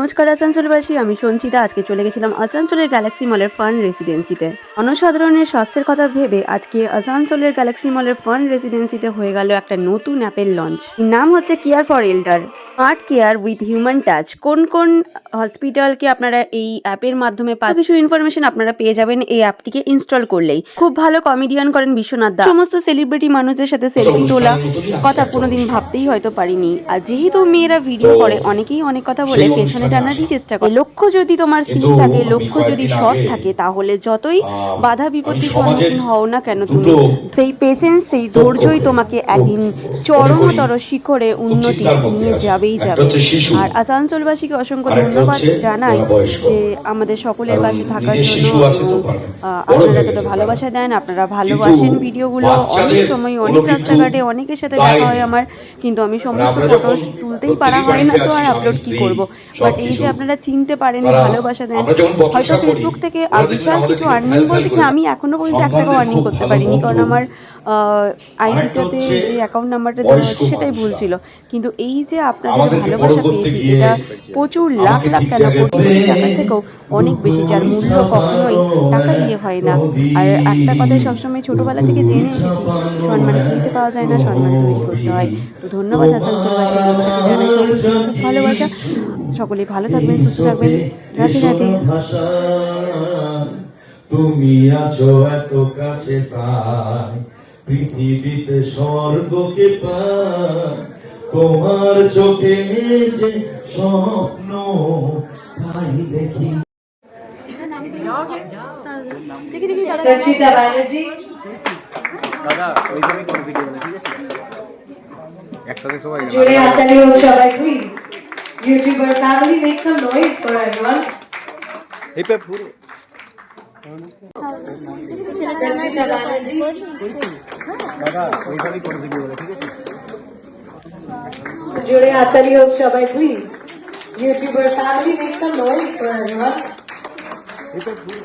নমস্কার আসানসোলবাসী, আমি সঞ্চিতা। আজকে চলে গেছিলাম আসানসোলের গ্যালাক্সি মলের ফান রেসিডেন্সিতে। জনসাধারণের স্বাস্থ্যের কথা ভেবে আজকে আসানসোলের গ্যালাক্সি মলের ফান রেসিডেন্সিতে হয়ে গেল একটা নতুন অ্যাপের লঞ্চ। নাম হচ্ছে care for এল্ডার, smart care with human touch. কোন কোন হসপিটালকে আপনারা এই অ্যাপের মাধ্যমে কিছু ইনফরমেশন আপনারা পেয়ে যাবেন এই অ্যাপটিকে ইনস্টল করলেই। খুব ভালো কমেডিয়ান করেন বিশ্বনাথ দা। সমস্ত সেলিব্রিটি মানুষদের সাথে সেলফি তোলা কথা কোনোদিন ভাবতেই হয়তো পারিনি। আর যেহেতু মেয়েরা ভিডিও করে, অনেকেই অনেক কথা বলে পেছনে টানারই চেষ্টা করে। লক্ষ্য যদি তোমার স্থির থাকে, লক্ষ্য যদি সৎ থাকে, তাহলে যতই বাধা বিপত্তির সম্মুখীন হও না কেন, তুমি সেই পেশেন্স, সেই ধৈর্যই তোমাকে একদিন চরমতর শিখরে উন্নতি নিয়ে যাবেই যাবে। আর আসানসোলবাসীকে অসংখ্য ধন্যবাদ জানাই যে আমাদের সকলের পাশে থাকার জন্য। আপনারা এতটা ভালোবাসা দেন, আপনারা ভালোবাসেন ভিডিওগুলো। অনেক সময় অনেক রাস্তাঘাটে অনেকের সাথে দেখা হয় আমার, কিন্তু আমি সমস্ত ফটো তুলতেই পারা হয় না, তো আর আপলোড কি করব। বাট এই যে আপনারা চিনতে পারেন, ভালোবাসা দেন। হয়তো ফেসবুক থেকে বিশাল কিছু আর্নিং বলতে কি, আমি এখনো পর্যন্ত 1 টাকাও আর্নিং করতে পারিনি, কারণ আমার আইডিটাতে যে অ্যাকাউন্ট নাম্বারটা দেওয়া হয়েছে সেটাই ভুল ছিল। কিন্তু এই যে আপনাদের ভালোবাসা পেয়েছি, এটা প্রচুর লাখ লাখ কেন কোটি কোটি টাকার থেকেও অনেক বেশি, যার মূল্য কখনোই টাকা দিয়ে হয় না। আর একটা কথাই সবসময় ছোটবেলা থেকে জেনে এসেছি, সম্মান কিনতে পাওয়া যায় না, সম্মান তৈরি করতে হয়। তো ধন্যবাদ আসানসোলবাসীর মন থেকে জানাই সকলকে খুব ভালোবাসা। সকলেই ভালো থাকবেন, সুস্থ থাকবেন। রাধে রাধে। তুমি আছো এত কাছে, তাই পৃথিবীতে স্বর্গকে পাই। তোমার চোখে যে স্বপ্ন তাই দেখি। সঞ্চিতা ব্যানার্জি, দাদা ওইভাবেই কোনো ভিডিও না, ঠিক আছে? একসাথে সবাই জোরে হাততালি হোক সবাই please. YouTuber family, make some noise for everyone. এই পে পুরো সঞ্চিতা ব্যানার্জি, দাদা ওইভাবেই কোনো ভিডিও না, ঠিক আছে? জোরে হাততালি হোক সবাই please. YouTuber family, make some noise for everyone. এই পে পুরো